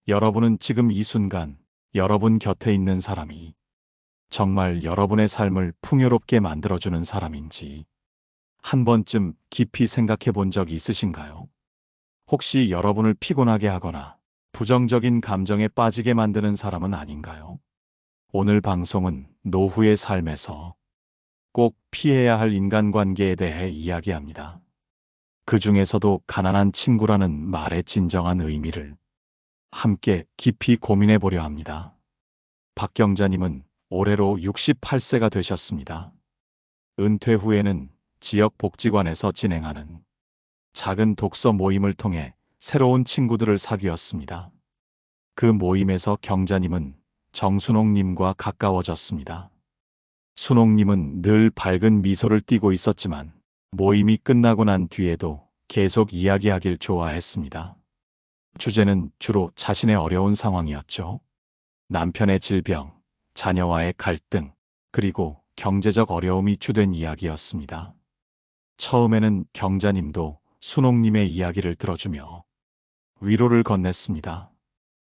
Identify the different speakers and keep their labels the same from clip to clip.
Speaker 1: 여러분은 지금 이 순간 여러분 곁에 있는 사람이 정말 여러분의 삶을 풍요롭게 만들어주는 사람인지 한 번쯤 깊이 생각해 본 적 있으신가요? 혹시 여러분을 피곤하게 하거나 부정적인 감정에 빠지게 만드는 사람은 아닌가요? 오늘 방송은 노후의 삶에서 꼭 피해야 할 인간관계에 대해 이야기합니다. 그 중에서도 가난한 친구라는 말의 진정한 의미를 함께 깊이 고민해 보려 합니다. 박경자님은 올해로 68세가 되셨습니다. 은퇴 후에는 지역 복지관에서 진행하는 작은 독서 모임을 통해 새로운 친구들을 사귀었습니다. 그 모임에서 경자님은 정순옥님과 가까워졌습니다. 순옥님은 늘 밝은 미소를 띠고 있었지만 모임이 끝나고 난 뒤에도 계속 이야기하길 좋아했습니다. 주제는 주로 자신의 어려운 상황이었죠. 남편의 질병, 자녀와의 갈등, 그리고 경제적 어려움이 주된 이야기였습니다. 처음에는 경자님도 순옥님의 이야기를 들어주며 위로를 건넸습니다.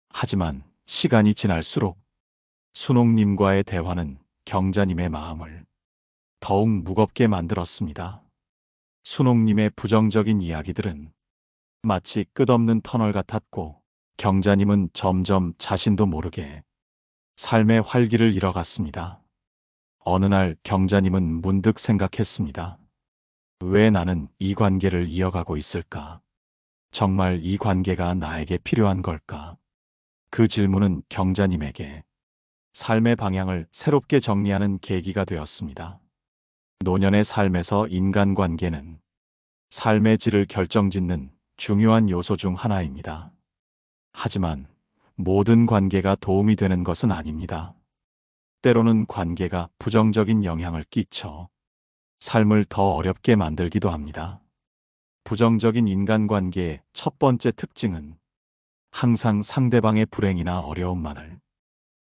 Speaker 1: 하지만 시간이 지날수록 순옥님과의 대화는 경자님의 마음을 더욱 무겁게 만들었습니다. 순옥님의 부정적인 이야기들은 마치 끝없는 터널 같았고 경자님은 점점 자신도 모르게 삶의 활기를 잃어갔습니다. 어느 날 경자님은 문득 생각했습니다. 왜 나는 이 관계를 이어가고 있을까? 정말 이 관계가 나에게 필요한 걸까? 그 질문은 경자님에게 삶의 방향을 새롭게 정리하는 계기가 되었습니다. 노년의 삶에서 인간관계는 삶의 질을 결정짓는 중요한 요소 중 하나입니다. 하지만 모든 관계가 도움이 되는 것은 아닙니다. 때로는 관계가 부정적인 영향을 끼쳐 삶을 더 어렵게 만들기도 합니다. 부정적인 인간관계의 첫 번째 특징은 항상 상대방의 불행이나 어려움만을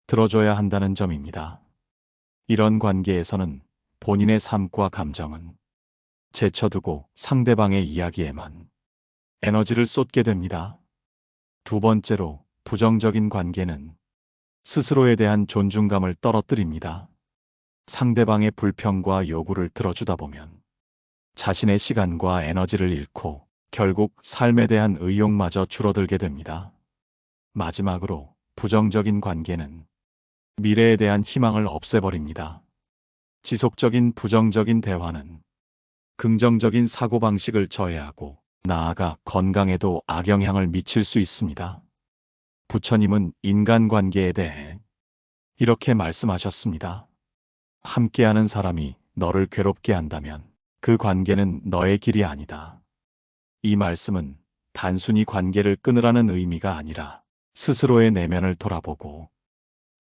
Speaker 1: 들어줘야 한다는 점입니다. 이런 관계에서는 본인의 삶과 감정은 제쳐두고 상대방의 이야기에만 에너지를 쏟게 됩니다. 두 번째로 부정적인 관계는 스스로에 대한 존중감을 떨어뜨립니다. 상대방의 불평과 요구를 들어주다 보면 자신의 시간과 에너지를 잃고 결국 삶에 대한 의욕마저 줄어들게 됩니다. 마지막으로 부정적인 관계는 미래에 대한 희망을 없애버립니다. 지속적인 부정적인 대화는 긍정적인 사고방식을 저해하고 나아가 건강에도 악영향을 미칠 수 있습니다. 부처님은 인간관계에 대해 이렇게 말씀하셨습니다. 함께하는 사람이 너를 괴롭게 한다면 그 관계는 너의 길이 아니다. 이 말씀은 단순히 관계를 끊으라는 의미가 아니라 스스로의 내면을 돌아보고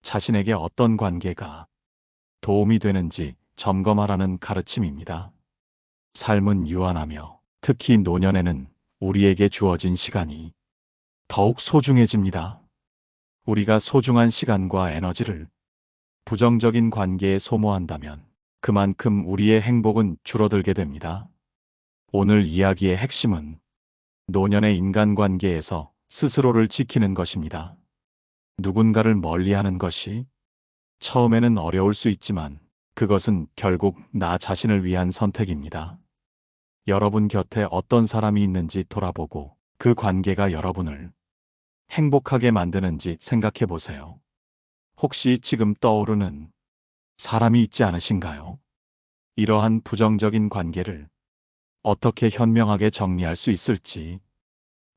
Speaker 1: 자신에게 어떤 관계가 도움이 되는지 점검하라는 가르침입니다. 삶은 유한하며 특히 노년에는 우리에게 주어진 시간이 더욱 소중해집니다. 우리가 소중한 시간과 에너지를 부정적인 관계에 소모한다면 그만큼 우리의 행복은 줄어들게 됩니다. 오늘 이야기의 핵심은 노년의 인간관계에서 스스로를 지키는 것입니다. 누군가를 멀리하는 것이 처음에는 어려울 수 있지만 그것은 결국 나 자신을 위한 선택입니다. 여러분 곁에 어떤 사람이 있는지 돌아보고 그 관계가 여러분을 행복하게 만드는지 생각해 보세요. 혹시 지금 떠오르는 사람이 있지 않으신가요? 이러한 부정적인 관계를 어떻게 현명하게 정리할 수 있을지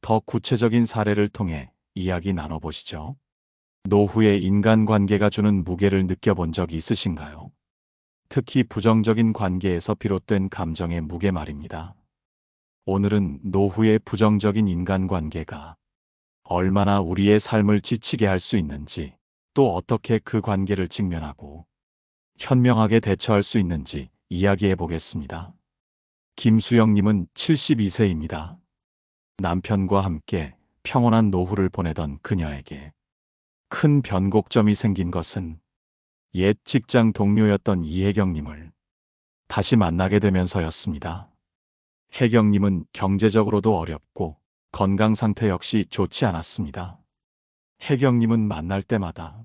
Speaker 1: 더 구체적인 사례를 통해 이야기 나눠보시죠. 노후의 인간관계가 주는 무게를 느껴본 적 있으신가요? 특히 부정적인 관계에서 비롯된 감정의 무게 말입니다. 오늘은 노후의 부정적인 인간관계가 얼마나 우리의 삶을 지치게 할 수 있는지, 또 어떻게 그 관계를 직면하고 현명하게 대처할 수 있는지 이야기해 보겠습니다. 김수영님은 72세입니다. 남편과 함께 평온한 노후를 보내던 그녀에게 큰 변곡점이 생긴 것은 옛 직장 동료였던 이혜경님을 다시 만나게 되면서였습니다. 혜경님은 경제적으로도 어렵고 건강 상태 역시 좋지 않았습니다. 혜경님은 만날 때마다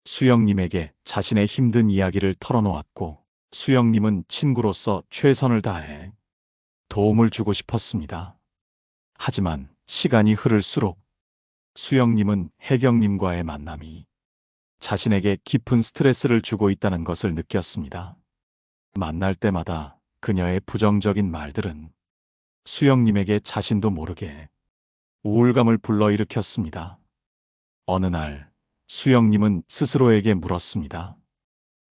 Speaker 1: 수영님에게 자신의 힘든 이야기를 털어놓았고, 수영님은 친구로서 최선을 다해 도움을 주고 싶었습니다. 하지만 시간이 흐를수록 수영님은 혜경님과의 만남이 자신에게 깊은 스트레스를 주고 있다는 것을 느꼈습니다. 만날 때마다 그녀의 부정적인 말들은 수영님에게 자신도 모르게 우울감을 불러일으켰습니다. 어느 날 수영님은 스스로에게 물었습니다.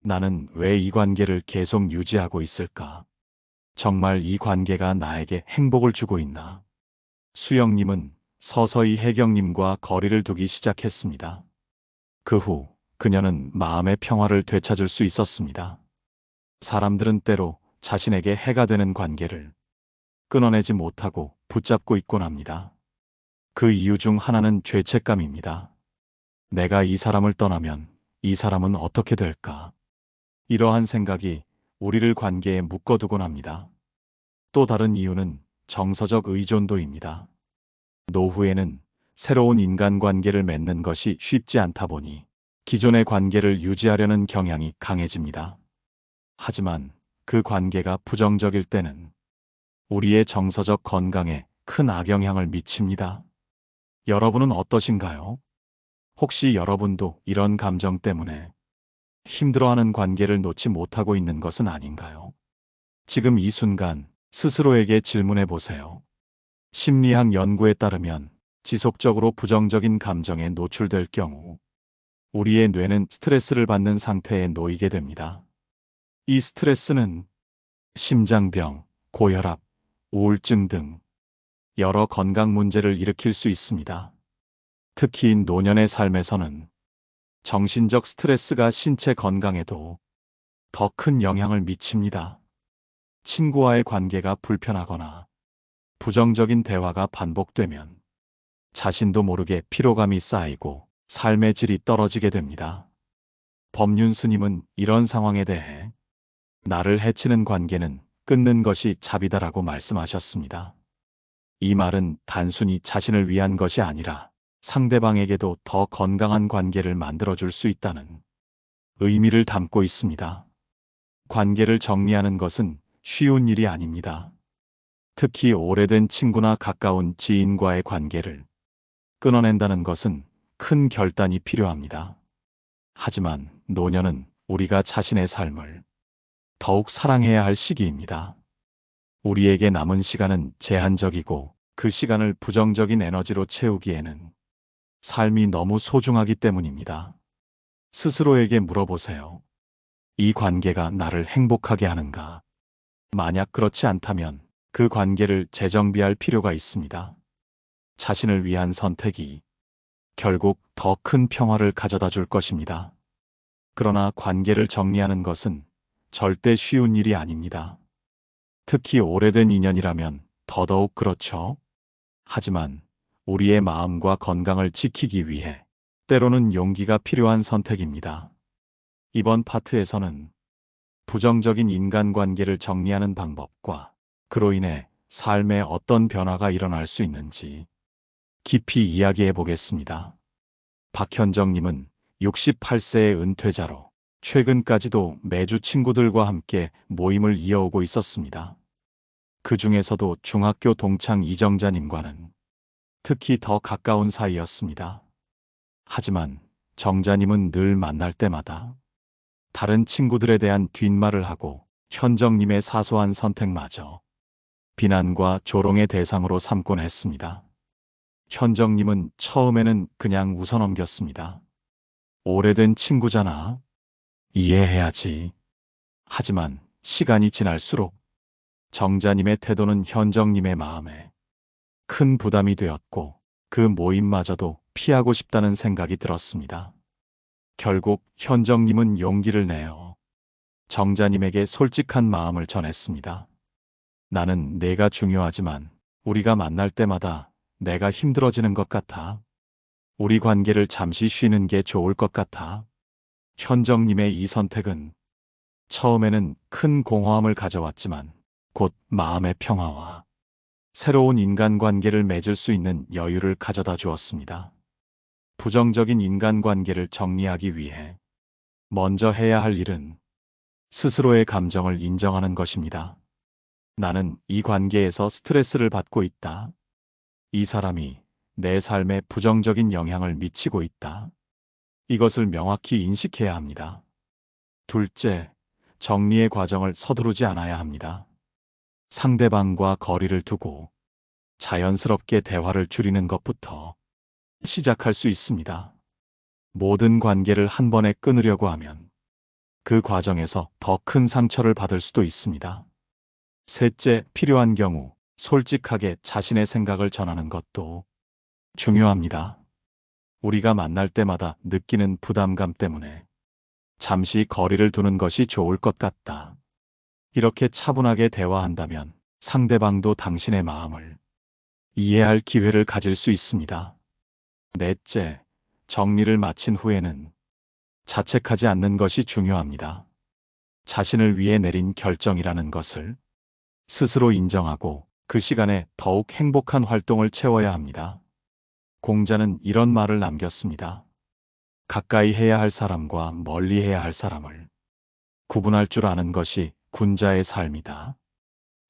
Speaker 1: 나는 왜 이 관계를 계속 유지하고 있을까? 정말 이 관계가 나에게 행복을 주고 있나? 수영님은 서서히 혜경님과 거리를 두기 시작했습니다. 그 후 그녀는 마음의 평화를 되찾을 수 있었습니다. 사람들은 때로 자신에게 해가 되는 관계를 끊어내지 못하고 붙잡고 있곤 합니다. 그 이유 중 하나는 죄책감입니다. 내가 이 사람을 떠나면 이 사람은 어떻게 될까? 이러한 생각이 우리를 관계에 묶어두곤 합니다. 또 다른 이유는 정서적 의존도입니다. 노후에는 새로운 인간관계를 맺는 것이 쉽지 않다 보니 기존의 관계를 유지하려는 경향이 강해집니다. 하지만 그 관계가 부정적일 때는 우리의 정서적 건강에 큰 악영향을 미칩니다. 여러분은 어떠신가요? 혹시 여러분도 이런 감정 때문에 힘들어하는 관계를 놓지 못하고 있는 것은 아닌가요? 지금 이 순간 스스로에게 질문해 보세요. 심리학 연구에 따르면 지속적으로 부정적인 감정에 노출될 경우 우리의 뇌는 스트레스를 받는 상태에 놓이게 됩니다. 이 스트레스는 심장병, 고혈압, 우울증 등 여러 건강 문제를 일으킬 수 있습니다. 특히 노년의 삶에서는 정신적 스트레스가 신체 건강에도 더 큰 영향을 미칩니다. 친구와의 관계가 불편하거나 부정적인 대화가 반복되면 자신도 모르게 피로감이 쌓이고 삶의 질이 떨어지게 됩니다. 법륜 스님은 이런 상황에 대해 나를 해치는 관계는 끊는 것이 자비다라고 말씀하셨습니다. 이 말은 단순히 자신을 위한 것이 아니라 상대방에게도 더 건강한 관계를 만들어줄 수 있다는 의미를 담고 있습니다. 관계를 정리하는 것은 쉬운 일이 아닙니다. 특히 오래된 친구나 가까운 지인과의 관계를 끊어낸다는 것은 큰 결단이 필요합니다. 하지만 노년은 우리가 자신의 삶을 더욱 사랑해야 할 시기입니다. 우리에게 남은 시간은 제한적이고 그 시간을 부정적인 에너지로 채우기에는 삶이 너무 소중하기 때문입니다. 스스로에게 물어보세요. 이 관계가 나를 행복하게 하는가? 만약 그렇지 않다면 그 관계를 재정비할 필요가 있습니다. 자신을 위한 선택이 결국 더 큰 평화를 가져다 줄 것입니다. 그러나 관계를 정리하는 것은 절대 쉬운 일이 아닙니다. 특히 오래된 인연이라면 더더욱 그렇죠. 하지만 우리의 마음과 건강을 지키기 위해 때로는 용기가 필요한 선택입니다. 이번 파트에서는 부정적인 인간관계를 정리하는 방법과 그로 인해 삶에 어떤 변화가 일어날 수 있는지 깊이 이야기해 보겠습니다. 박현정님은 68세의 은퇴자로 최근까지도 매주 친구들과 함께 모임을 이어오고 있었습니다. 그 중에서도 중학교 동창 이정자님과는 특히 더 가까운 사이였습니다. 하지만 정자님은 늘 만날 때마다 다른 친구들에 대한 뒷말을 하고 현정님의 사소한 선택마저 비난과 조롱의 대상으로 삼곤 했습니다. 현정님은 처음에는 그냥 웃어넘겼습니다. 오래된 친구잖아. 이해해야지. 하지만 시간이 지날수록 정자님의 태도는 현정님의 마음에 큰 부담이 되었고 그 모임마저도 피하고 싶다는 생각이 들었습니다. 결국 현정님은 용기를 내어 정자님에게 솔직한 마음을 전했습니다. 나는 내가 중요하지만 우리가 만날 때마다 내가 힘들어지는 것 같아. 우리 관계를 잠시 쉬는 게 좋을 것 같아. 현정님의 이 선택은 처음에는 큰 공허함을 가져왔지만 곧 마음의 평화와 새로운 인간관계를 맺을 수 있는 여유를 가져다 주었습니다. 부정적인 인간관계를 정리하기 위해 먼저 해야 할 일은 스스로의 감정을 인정하는 것입니다. 나는 이 관계에서 스트레스를 받고 있다. 이 사람이 내 삶에 부정적인 영향을 미치고 있다. 이것을 명확히 인식해야 합니다. 둘째, 정리의 과정을 서두르지 않아야 합니다. 상대방과 거리를 두고 자연스럽게 대화를 줄이는 것부터 시작할 수 있습니다. 모든 관계를 한 번에 끊으려고 하면 그 과정에서 더 큰 상처를 받을 수도 있습니다. 셋째, 필요한 경우 솔직하게 자신의 생각을 전하는 것도 중요합니다. 우리가 만날 때마다 느끼는 부담감 때문에 잠시 거리를 두는 것이 좋을 것 같다. 이렇게 차분하게 대화한다면 상대방도 당신의 마음을 이해할 기회를 가질 수 있습니다. 넷째, 정리를 마친 후에는 자책하지 않는 것이 중요합니다. 자신을 위해 내린 결정이라는 것을 스스로 인정하고 그 시간에 더욱 행복한 활동을 채워야 합니다. 공자는 이런 말을 남겼습니다. 가까이 해야 할 사람과 멀리 해야 할 사람을 구분할 줄 아는 것이 군자의 삶이다.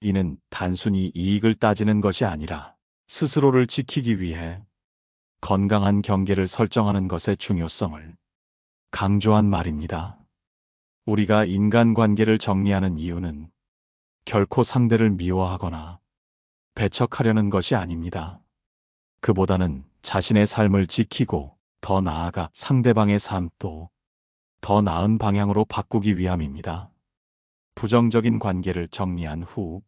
Speaker 1: 이는 단순히 이익을 따지는 것이 아니라 스스로를 지키기 위해 건강한 경계를 설정하는 것의 중요성을 강조한 말입니다. 우리가 인간관계를 정리하는 이유는 결코 상대를 미워하거나 배척하려는 것이 아닙니다. 그보다는 자신의 삶을 지키고 더 나아가 상대방의 삶도 더 나은 방향으로 바꾸기 위함입니다. 부정적인 관계를 정리한 후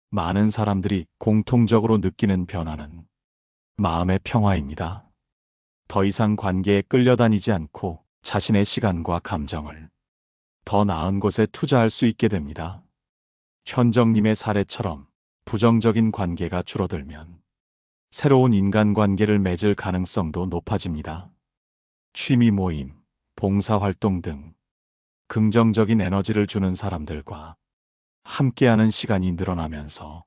Speaker 1: 많은 사람들이 공통적으로 느끼는 변화는 마음의 평화입니다. 더 이상 관계에 끌려다니지 않고 자신의 시간과 감정을 더 나은 곳에 투자할 수 있게 됩니다. 현정님의 사례처럼 부정적인 관계가 줄어들면 새로운 인간관계를 맺을 가능성도 높아집니다. 취미 모임, 봉사활동 등 긍정적인 에너지를 주는 사람들과 함께하는 시간이 늘어나면서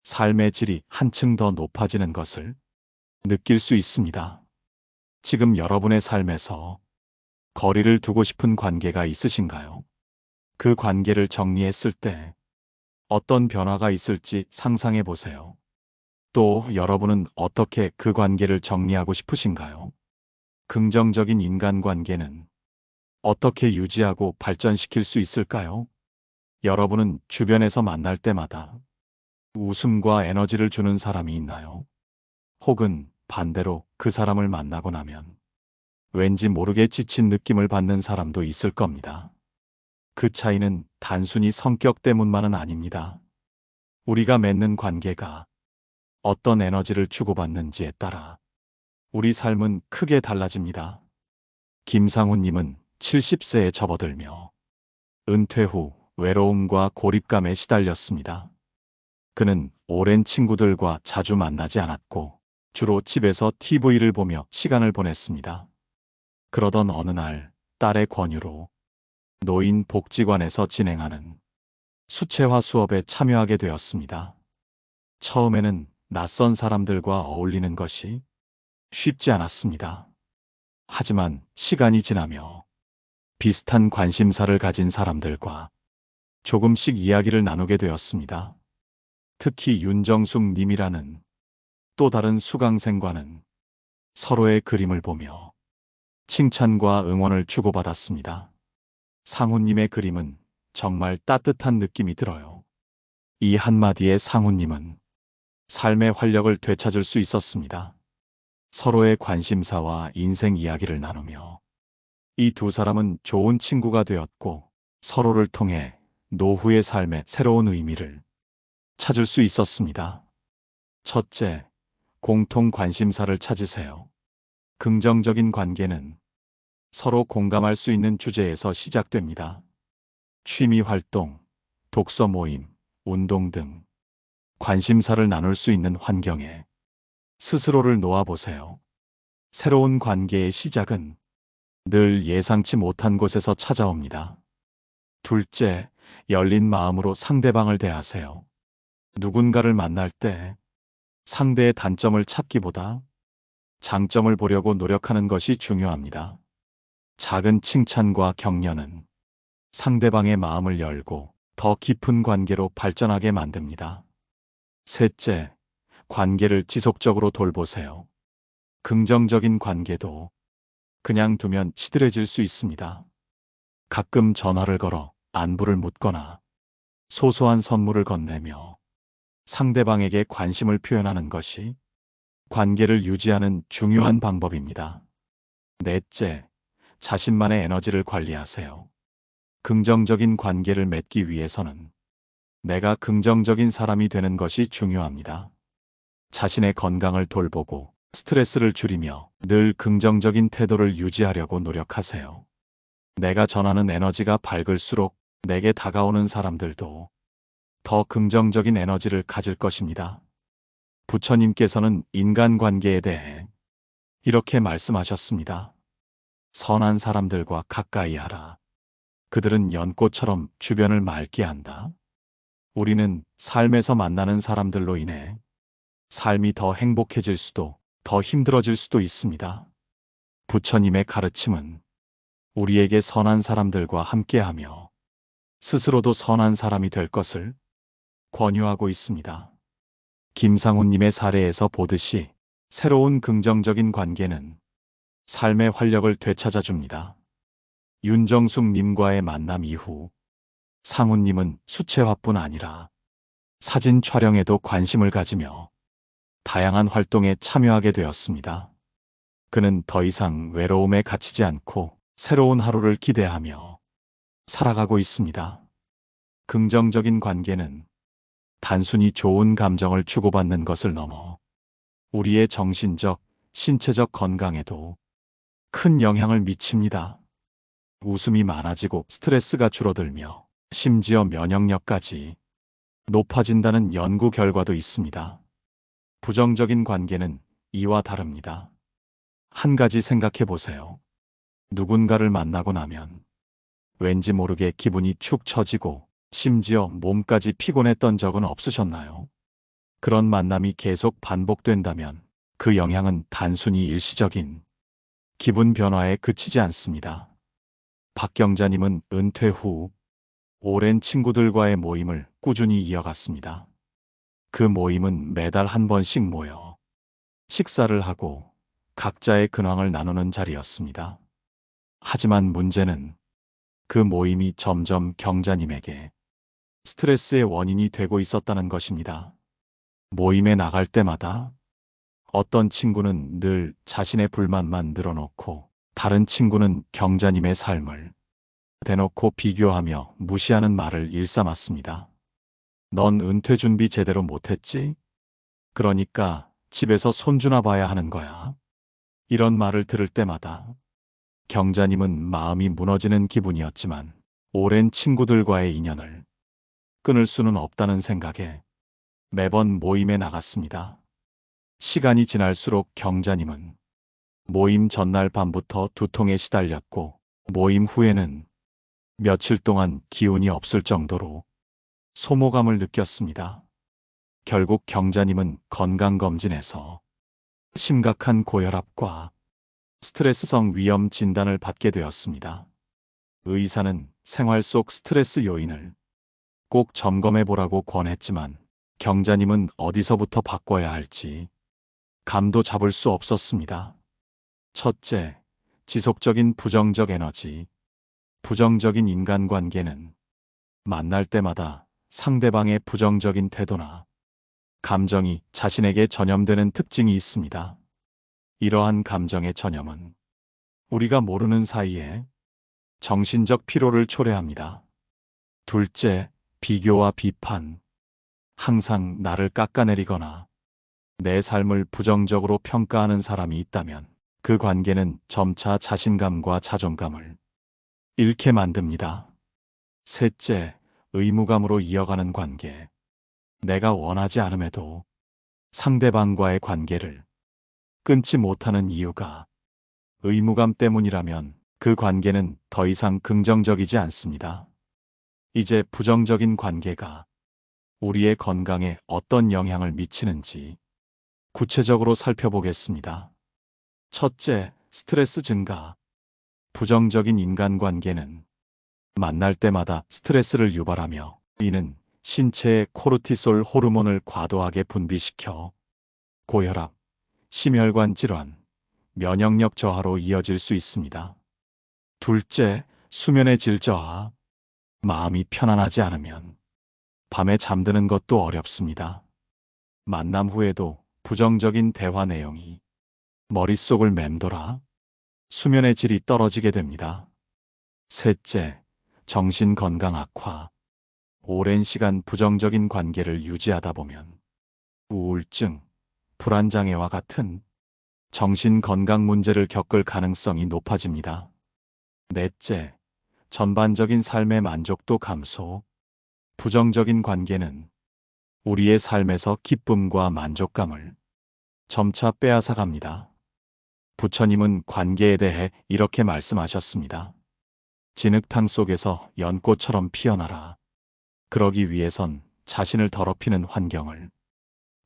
Speaker 1: 삶의 질이 한층 더 높아지는 것을 느낄 수 있습니다. 지금 여러분의 삶에서 거리를 두고 싶은 관계가 있으신가요? 그 관계를 정리했을 때 어떤 변화가 있을지 상상해 보세요. 또 여러분은 어떻게 그 관계를 정리하고 싶으신가요? 긍정적인 인간관계는 어떻게 유지하고 발전시킬 수 있을까요? 여러분은 주변에서 만날 때마다 웃음과 에너지를 주는 사람이 있나요? 혹은 반대로 그 사람을 만나고 나면 왠지 모르게 지친 느낌을 받는 사람도 있을 겁니다. 그 차이는 단순히 성격 때문만은 아닙니다. 우리가 맺는 관계가 어떤 에너지를 주고받는지에 따라 우리 삶은 크게 달라집니다. 김상훈님은 70세에 접어들며 은퇴 후 외로움과 고립감에 시달렸습니다. 그는 오랜 친구들과 자주 만나지 않았고 주로 집에서 TV를 보며 시간을 보냈습니다. 그러던 어느 날 딸의 권유로 노인 복지관에서 진행하는 수채화 수업에 참여하게 되었습니다. 처음에는 낯선 사람들과 어울리는 것이 쉽지 않았습니다. 하지만 시간이 지나며 비슷한 관심사를 가진 사람들과 조금씩 이야기를 나누게 되었습니다. 특히 윤정숙 님이라는 또 다른 수강생과는 서로의 그림을 보며 칭찬과 응원을 주고받았습니다. 상훈님의 그림은 정말 따뜻한 느낌이 들어요. 이 한마디에 상훈님은 삶의 활력을 되찾을 수 있었습니다. 서로의 관심사와 인생 이야기를 나누며 이 두 사람은 좋은 친구가 되었고 서로를 통해 노후의 삶의 새로운 의미를 찾을 수 있었습니다. 첫째, 공통 관심사를 찾으세요. 긍정적인 관계는 서로 공감할 수 있는 주제에서 시작됩니다. 취미 활동, 독서 모임, 운동 등 관심사를 나눌 수 있는 환경에 스스로를 놓아보세요. 새로운 관계의 시작은 늘 예상치 못한 곳에서 찾아옵니다. 둘째, 열린 마음으로 상대방을 대하세요. 누군가를 만날 때 상대의 단점을 찾기보다 장점을 보려고 노력하는 것이 중요합니다. 작은 칭찬과 격려는 상대방의 마음을 열고 더 깊은 관계로 발전하게 만듭니다. 셋째, 관계를 지속적으로 돌보세요. 긍정적인 관계도 그냥 두면 시들해질 수 있습니다. 가끔 전화를 걸어 안부를 묻거나 소소한 선물을 건네며 상대방에게 관심을 표현하는 것이 관계를 유지하는 중요한 방법입니다. 넷째, 자신만의 에너지를 관리하세요. 긍정적인 관계를 맺기 위해서는 내가 긍정적인 사람이 되는 것이 중요합니다. 자신의 건강을 돌보고 스트레스를 줄이며 늘 긍정적인 태도를 유지하려고 노력하세요. 내가 전하는 에너지가 밝을수록 내게 다가오는 사람들도 더 긍정적인 에너지를 가질 것입니다. 부처님께서는 인간관계에 대해 이렇게 말씀하셨습니다. 선한 사람들과 가까이 하라. 그들은 연꽃처럼 주변을 맑게 한다. 우리는 삶에서 만나는 사람들로 인해 삶이 더 행복해질 수도 더 힘들어질 수도 있습니다. 부처님의 가르침은 우리에게 선한 사람들과 함께하며 스스로도 선한 사람이 될 것을 권유하고 있습니다. 김상훈님의 사례에서 보듯이 새로운 긍정적인 관계는 삶의 활력을 되찾아줍니다. 윤정숙님과의 만남 이후 상훈님은 수채화뿐 아니라 사진 촬영에도 관심을 가지며 다양한 활동에 참여하게 되었습니다. 그는 더 이상 외로움에 갇히지 않고 새로운 하루를 기대하며 살아가고 있습니다. 긍정적인 관계는 단순히 좋은 감정을 주고받는 것을 넘어 우리의 정신적, 신체적 건강에도 큰 영향을 미칩니다. 웃음이 많아지고 스트레스가 줄어들며 심지어 면역력까지 높아진다는 연구 결과도 있습니다. 부정적인 관계는 이와 다릅니다. 한 가지 생각해 보세요. 누군가를 만나고 나면 왠지 모르게 기분이 축 처지고 심지어 몸까지 피곤했던 적은 없으셨나요? 그런 만남이 계속 반복된다면 그 영향은 단순히 일시적인 기분 변화에 그치지 않습니다. 박경자님은 은퇴 후 오랜 친구들과의 모임을 꾸준히 이어갔습니다. 그 모임은 매달 한 번씩 모여 식사를 하고 각자의 근황을 나누는 자리였습니다. 하지만 문제는 그 모임이 점점 경자님에게 스트레스의 원인이 되고 있었다는 것입니다. 모임에 나갈 때마다 어떤 친구는 늘 자신의 불만만 늘어놓고 다른 친구는 경자님의 삶을 대놓고 비교하며 무시하는 말을 일삼았습니다. 넌 은퇴 준비 제대로 못했지? 그러니까 집에서 손주나 봐야 하는 거야. 이런 말을 들을 때마다 경자님은 마음이 무너지는 기분이었지만 오랜 친구들과의 인연을 끊을 수는 없다는 생각에 매번 모임에 나갔습니다. 시간이 지날수록 경자님은 모임 전날 밤부터 두통에 시달렸고 모임 후에는 며칠 동안 기운이 없을 정도로 소모감을 느꼈습니다. 결국 경자님은 건강검진에서 심각한 고혈압과 스트레스성 위염 진단을 받게 되었습니다. 의사는 생활 속 스트레스 요인을 꼭 점검해 보라고 권했지만 경자님은 어디서부터 바꿔야 할지 감도 잡을 수 없었습니다. 첫째, 지속적인 부정적 에너지. 부정적인 인간관계는 만날 때마다 상대방의 부정적인 태도나 감정이 자신에게 전염되는 특징이 있습니다. 이러한 감정의 전염은 우리가 모르는 사이에 정신적 피로를 초래합니다. 둘째, 비교와 비판. 항상 나를 깎아내리거나 내 삶을 부정적으로 평가하는 사람이 있다면 그 관계는 점차 자신감과 자존감을 잃게 만듭니다. 셋째, 의무감으로 이어가는 관계. 내가 원하지 않음에도 상대방과의 관계를 끊지 못하는 이유가 의무감 때문이라면 그 관계는 더 이상 긍정적이지 않습니다. 이제 부정적인 관계가 우리의 건강에 어떤 영향을 미치는지 구체적으로 살펴보겠습니다. 첫째, 스트레스 증가. 부정적인 인간관계는 만날 때마다 스트레스를 유발하며 이는 신체의 코르티솔 호르몬을 과도하게 분비시켜 고혈압, 심혈관 질환, 면역력 저하로 이어질 수 있습니다. 둘째, 수면의 질 저하. 마음이 편안하지 않으면 밤에 잠드는 것도 어렵습니다. 만남 후에도 부정적인 대화 내용이 머릿속을 맴돌아 수면의 질이 떨어지게 됩니다. 셋째, 정신 건강 악화. 오랜 시간 부정적인 관계를 유지하다 보면 우울증, 불안장애와 같은 정신 건강 문제를 겪을 가능성이 높아집니다. 넷째, 전반적인 삶의 만족도 감소. 부정적인 관계는 우리의 삶에서 기쁨과 만족감을 점차 빼앗아 갑니다. 부처님은 관계에 대해 이렇게 말씀하셨습니다. 진흙탕 속에서 연꽃처럼 피어나라. 그러기 위해선 자신을 더럽히는 환경을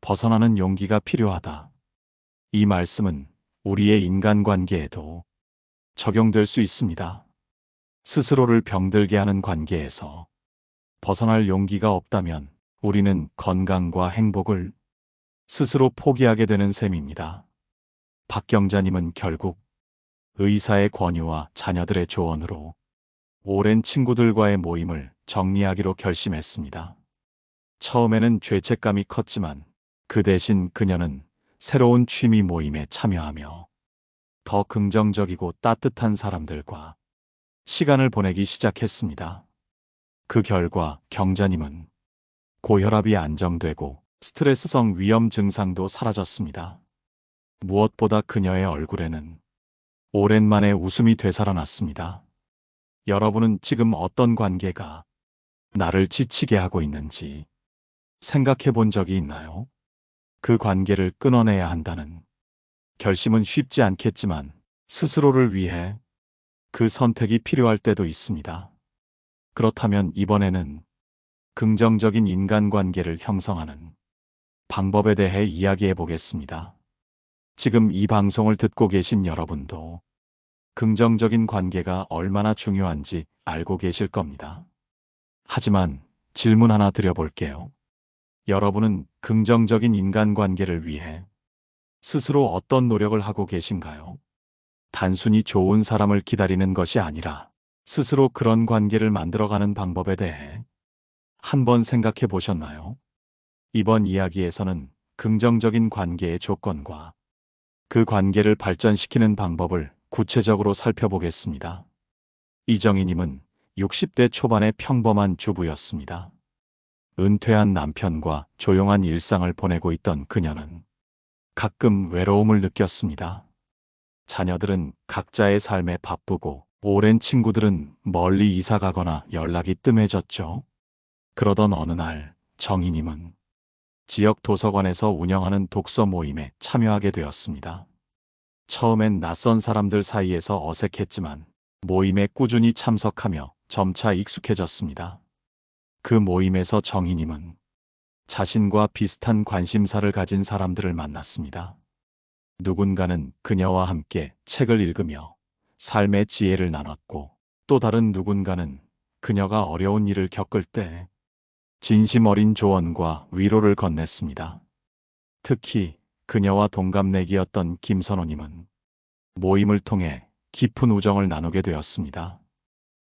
Speaker 1: 벗어나는 용기가 필요하다. 이 말씀은 우리의 인간관계에도 적용될 수 있습니다. 스스로를 병들게 하는 관계에서 벗어날 용기가 없다면 우리는 건강과 행복을 스스로 포기하게 되는 셈입니다. 박경자님은 결국 의사의 권유와 자녀들의 조언으로 오랜 친구들과의 모임을 정리하기로 결심했습니다. 처음에는 죄책감이 컸지만 그 대신 그녀는 새로운 취미 모임에 참여하며 더 긍정적이고 따뜻한 사람들과 시간을 보내기 시작했습니다. 그 결과 경자님은 고혈압이 안정되고 스트레스성 위염 증상도 사라졌습니다. 무엇보다 그녀의 얼굴에는 오랜만에 웃음이 되살아났습니다. 여러분은 지금 어떤 관계가 나를 지치게 하고 있는지 생각해 본 적이 있나요? 그 관계를 끊어내야 한다는 결심은 쉽지 않겠지만 스스로를 위해 그 선택이 필요할 때도 있습니다. 그렇다면 이번에는 긍정적인 인간관계를 형성하는 방법에 대해 이야기해 보겠습니다. 지금 이 방송을 듣고 계신 여러분도 긍정적인 관계가 얼마나 중요한지 알고 계실 겁니다. 하지만 질문 하나 드려볼게요. 여러분은 긍정적인 인간관계를 위해 스스로 어떤 노력을 하고 계신가요? 단순히 좋은 사람을 기다리는 것이 아니라 스스로 그런 관계를 만들어가는 방법에 대해 한번 생각해 보셨나요? 이번 이야기에서는 긍정적인 관계의 조건과 그 관계를 발전시키는 방법을 구체적으로 살펴보겠습니다. 이정희님은 60대 초반의 평범한 주부였습니다. 은퇴한 남편과 조용한 일상을 보내고 있던 그녀는 가끔 외로움을 느꼈습니다. 자녀들은 각자의 삶에 바쁘고 오랜 친구들은 멀리 이사 가거나 연락이 뜸해졌죠. 그러던 어느 날 정희님은 지역 도서관에서 운영하는 독서 모임에 참여하게 되었습니다. 처음엔 낯선 사람들 사이에서 어색했지만 모임에 꾸준히 참석하며 점차 익숙해졌습니다. 그 모임에서 정희님은 자신과 비슷한 관심사를 가진 사람들을 만났습니다. 누군가는 그녀와 함께 책을 읽으며 삶의 지혜를 나눴고 또 다른 누군가는 그녀가 어려운 일을 겪을 때 진심 어린 조언과 위로를 건넸습니다. 특히 그녀와 동갑내기였던 김선호님은 모임을 통해 깊은 우정을 나누게 되었습니다.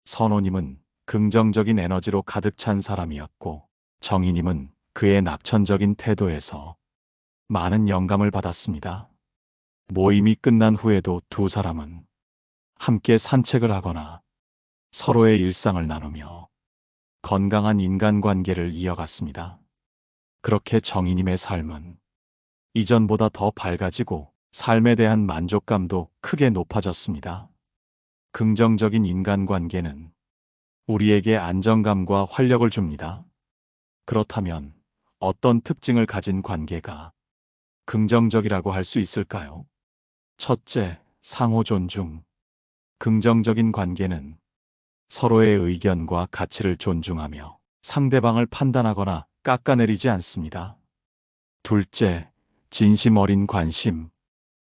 Speaker 1: 선호님은 긍정적인 에너지로 가득 찬 사람이었고 정희님은 그의 낙천적인 태도에서 많은 영감을 받았습니다. 모임이 끝난 후에도 두 사람은 함께 산책을 하거나 서로의 일상을 나누며 건강한 인간관계를 이어갔습니다. 그렇게 정희님의 삶은 이전보다 더 밝아지고 삶에 대한 만족감도 크게 높아졌습니다. 긍정적인 인간관계는 우리에게 안정감과 활력을 줍니다. 그렇다면 어떤 특징을 가진 관계가 긍정적이라고 할 수 있을까요? 첫째, 상호 존중. 긍정적인 관계는 서로의 의견과 가치를 존중하며 상대방을 판단하거나 깎아내리지 않습니다. 둘째, 진심 어린 관심.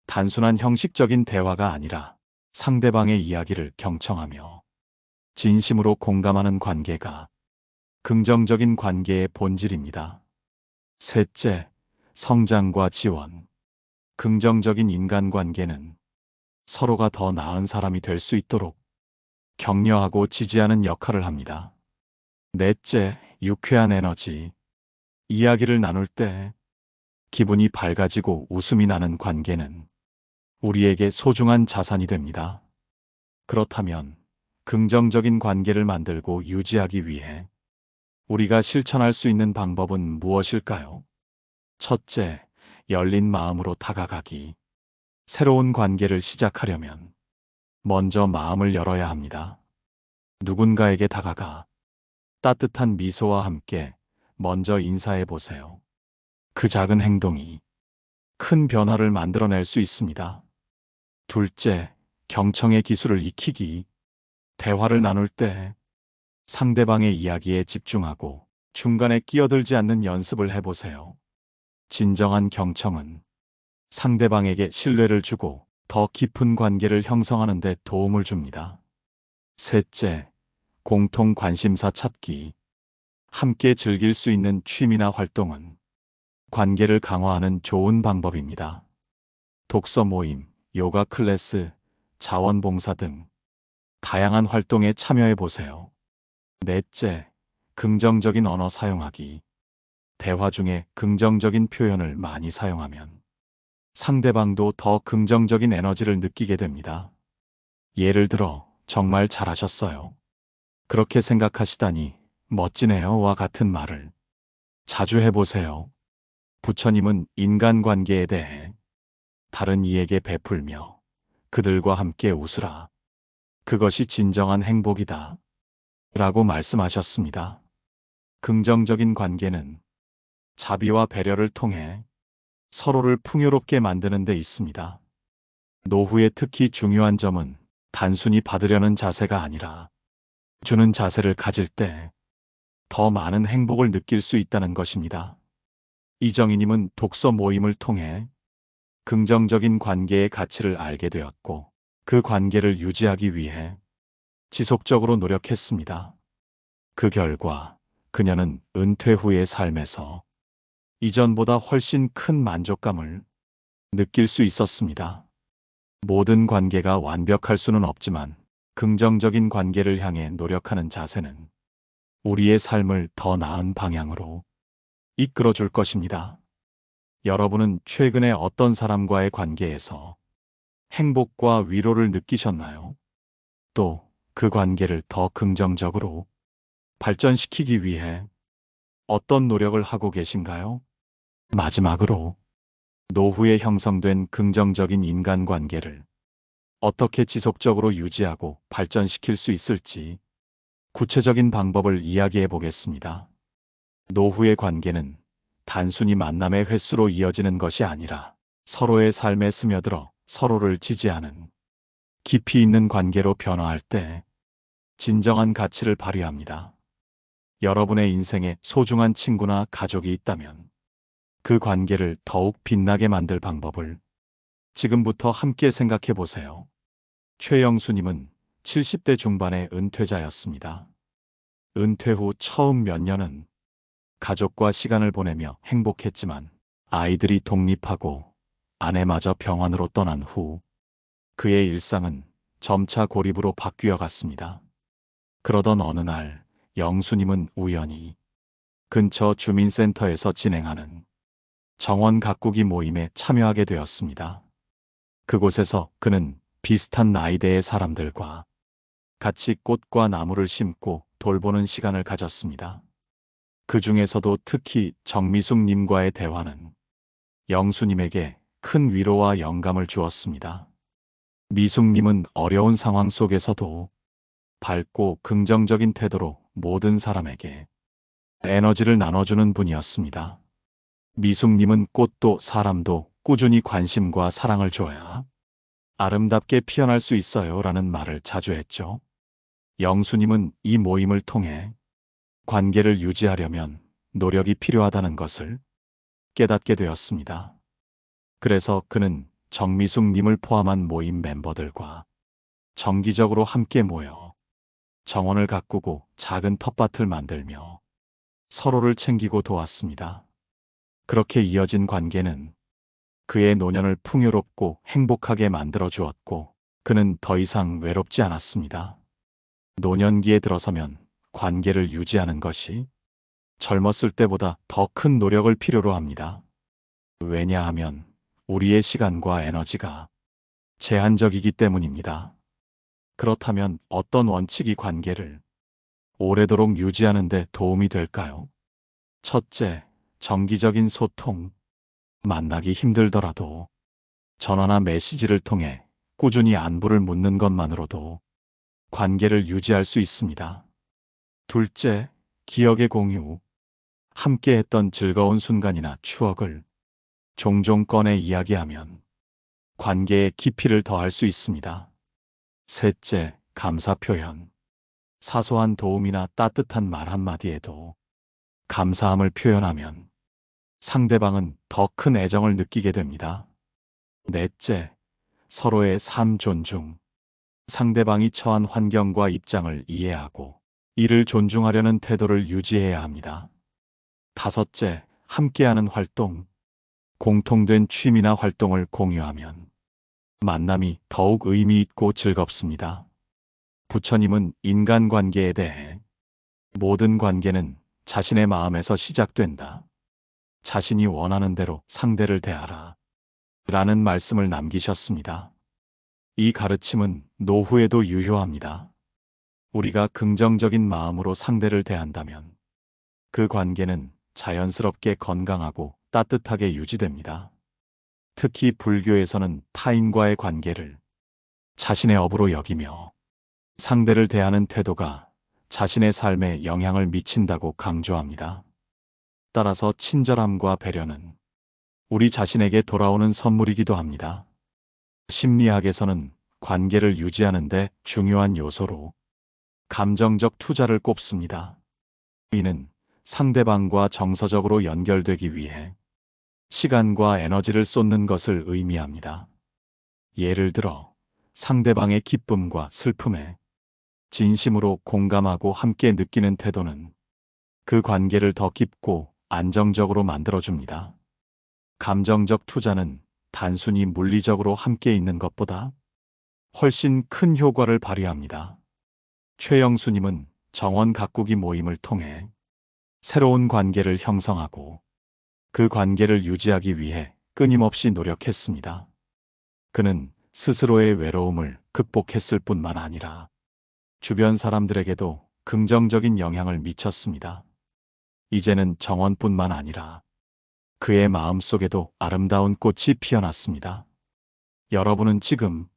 Speaker 1: 단순한 형식적인 대화가 아니라 상대방의 이야기를 경청하며 진심으로 공감하는 관계가 긍정적인 관계의 본질입니다. 셋째, 성장과 지원. 긍정적인 인간관계는 서로가 더 나은 사람이 될 수 있도록 격려하고 지지하는 역할을 합니다. 넷째, 유쾌한 에너지. 이야기를 나눌 때 기분이 밝아지고 웃음이 나는 관계는 우리에게 소중한 자산이 됩니다. 그렇다면 긍정적인 관계를 만들고 유지하기 위해 우리가 실천할 수 있는 방법은 무엇일까요? 첫째, 열린 마음으로 다가가기. 새로운 관계를 시작하려면 먼저 마음을 열어야 합니다. 누군가에게 다가가 따뜻한 미소와 함께 먼저 인사해 보세요. 그 작은 행동이 큰 변화를 만들어낼 수 있습니다. 둘째, 경청의 기술을 익히기. 대화를 나눌 때 상대방의 이야기에 집중하고 중간에 끼어들지 않는 연습을 해보세요. 진정한 경청은 상대방에게 신뢰를 주고 더 깊은 관계를 형성하는 데 도움을 줍니다. 셋째, 공통 관심사 찾기. 함께 즐길 수 있는 취미나 활동은 관계를 강화하는 좋은 방법입니다. 독서 모임, 요가 클래스, 자원봉사 등 다양한 활동에 참여해 보세요. 넷째, 긍정적인 언어 사용하기. 대화 중에 긍정적인 표현을 많이 사용하면 상대방도 더 긍정적인 에너지를 느끼게 됩니다. 예를 들어, 정말 잘하셨어요. 그렇게 생각하시다니 멋지네요와 같은 말을 자주 해보세요. 부처님은 인간관계에 대해 다른 이에게 베풀며 그들과 함께 웃으라. 그것이 진정한 행복이다. 라고 말씀하셨습니다. 긍정적인 관계는 자비와 배려를 통해 서로를 풍요롭게 만드는 데 있습니다. 노후에 특히 중요한 점은 단순히 받으려는 자세가 아니라 주는 자세를 가질 때 더 많은 행복을 느낄 수 있다는 것입니다. 이정희님은 독서 모임을 통해 긍정적인 관계의 가치를 알게 되었고 그 관계를 유지하기 위해 지속적으로 노력했습니다. 그 결과 그녀는 은퇴 후의 삶에서 이전보다 훨씬 큰 만족감을 느낄 수 있었습니다. 모든 관계가 완벽할 수는 없지만 긍정적인 관계를 향해 노력하는 자세는 우리의 삶을 더 나은 방향으로 이끌어 줄 것입니다. 여러분은 최근에 어떤 사람과의 관계에서 행복과 위로를 느끼셨나요? 또 그 관계를 더 긍정적으로 발전시키기 위해 어떤 노력을 하고 계신가요? 마지막으로 노후에 형성된 긍정적인 인간관계를 어떻게 지속적으로 유지하고 발전시킬 수 있을지 구체적인 방법을 이야기해 보겠습니다. 노후의 관계는 단순히 만남의 횟수로 이어지는 것이 아니라 서로의 삶에 스며들어 서로를 지지하는 깊이 있는 관계로 변화할 때 진정한 가치를 발휘합니다. 여러분의 인생에 소중한 친구나 가족이 있다면 그 관계를 더욱 빛나게 만들 방법을 지금부터 함께 생각해 보세요. 최영수님은 70대 중반의 은퇴자였습니다. 은퇴 후 처음 몇 년은 가족과 시간을 보내며 행복했지만 아이들이 독립하고 아내마저 병원으로 떠난 후 그의 일상은 점차 고립으로 바뀌어 갔습니다. 그러던 어느 날 영수님은 우연히 근처 주민센터에서 진행하는 정원 가꾸기 모임에 참여하게 되었습니다. 그곳에서 그는 비슷한 나이대의 사람들과 같이 꽃과 나무를 심고 돌보는 시간을 가졌습니다. 그 중에서도 특히 정미숙님과의 대화는 영수님에게 큰 위로와 영감을 주었습니다. 미숙님은 어려운 상황 속에서도 밝고 긍정적인 태도로 모든 사람에게 에너지를 나눠주는 분이었습니다. 미숙님은 꽃도 사람도 꾸준히 관심과 사랑을 줘야 아름답게 피어날 수 있어요 라는 말을 자주 했죠. 영수님은 이 모임을 통해 관계를 유지하려면 노력이 필요하다는 것을 깨닫게 되었습니다. 그래서 그는 정미숙님을 포함한 모임 멤버들과 정기적으로 함께 모여 정원을 가꾸고 작은 텃밭을 만들며 서로를 챙기고 도왔습니다. 그렇게 이어진 관계는 그의 노년을 풍요롭고 행복하게 만들어 주었고 그는 더 이상 외롭지 않았습니다. 노년기에 들어서면 관계를 유지하는 것이 젊었을 때보다 더 큰 노력을 필요로 합니다. 왜냐하면 우리의 시간과 에너지가 제한적이기 때문입니다. 그렇다면 어떤 원칙이 관계를 오래도록 유지하는 데 도움이 될까요? 첫째, 정기적인 소통. 만나기 힘들더라도 전화나 메시지를 통해 꾸준히 안부를 묻는 것만으로도 관계를 유지할 수 있습니다. 둘째, 기억의 공유. 함께 했던 즐거운 순간이나 추억을 종종 꺼내 이야기하면 관계의 깊이를 더할 수 있습니다. 셋째, 감사 표현. 사소한 도움이나 따뜻한 말 한마디에도 감사함을 표현하면 상대방은 더 큰 애정을 느끼게 됩니다. 넷째, 서로의 삶 존중. 상대방이 처한 환경과 입장을 이해하고 이를 존중하려는 태도를 유지해야 합니다. 다섯째, 함께하는 활동. 공통된 취미나 활동을 공유하면 만남이 더욱 의미 있고 즐겁습니다. 부처님은 인간관계에 대해 모든 관계는 자신의 마음에서 시작된다. 자신이 원하는 대로 상대를 대하라. 라는 말씀을 남기셨습니다. 이 가르침은 노후에도 유효합니다. 우리가 긍정적인 마음으로 상대를 대한다면 그 관계는 자연스럽게 건강하고 따뜻하게 유지됩니다. 특히 불교에서는 타인과의 관계를 자신의 업으로 여기며 상대를 대하는 태도가 자신의 삶에 영향을 미친다고 강조합니다. 따라서 친절함과 배려는 우리 자신에게 돌아오는 선물이기도 합니다. 심리학에서는 관계를 유지하는 데 중요한 요소로 감정적 투자를 꼽습니다. 이는 상대방과 정서적으로 연결되기 위해 시간과 에너지를 쏟는 것을 의미합니다. 예를 들어 상대방의 기쁨과 슬픔에 진심으로 공감하고 함께 느끼는 태도는 그 관계를 더 깊고 안정적으로 만들어줍니다. 감정적 투자는 단순히 물리적으로 함께 있는 것보다 훨씬 큰 효과를 발휘합니다. 최영수님은 정원 가꾸기 모임을 통해 새로운 관계를 형성하고 그 관계를 유지하기 위해 끊임없이 노력했습니다. 그는 스스로의 외로움을 극복했을 뿐만 아니라 주변 사람들에게도 긍정적인 영향을 미쳤습니다. 이제는 정원뿐만 아니라 그의 마음속에도 아름다운 꽃이 피어났습니다. 여러분은 지금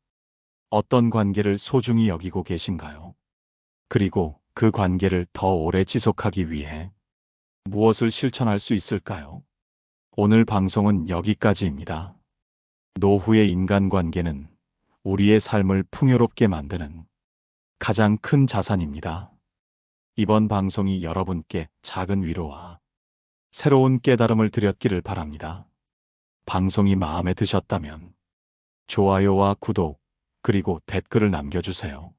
Speaker 1: 어떤 관계를 소중히 여기고 계신가요? 그리고 그 관계를 더 오래 지속하기 위해 무엇을 실천할 수 있을까요? 오늘 방송은 여기까지입니다. 노후의 인간관계는 우리의 삶을 풍요롭게 만드는 가장 큰 자산입니다. 이번 방송이 여러분께 작은 위로와 새로운 깨달음을 드렸기를 바랍니다. 방송이 마음에 드셨다면 좋아요와 구독, 그리고 댓글을 남겨주세요.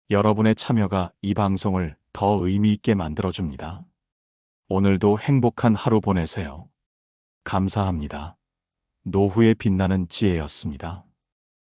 Speaker 1: 여러분의 참여가 이 방송을 더 의미 있게 만들어줍니다. 오늘도 행복한 하루 보내세요. 감사합니다. 노후에 빛나는 지혜였습니다.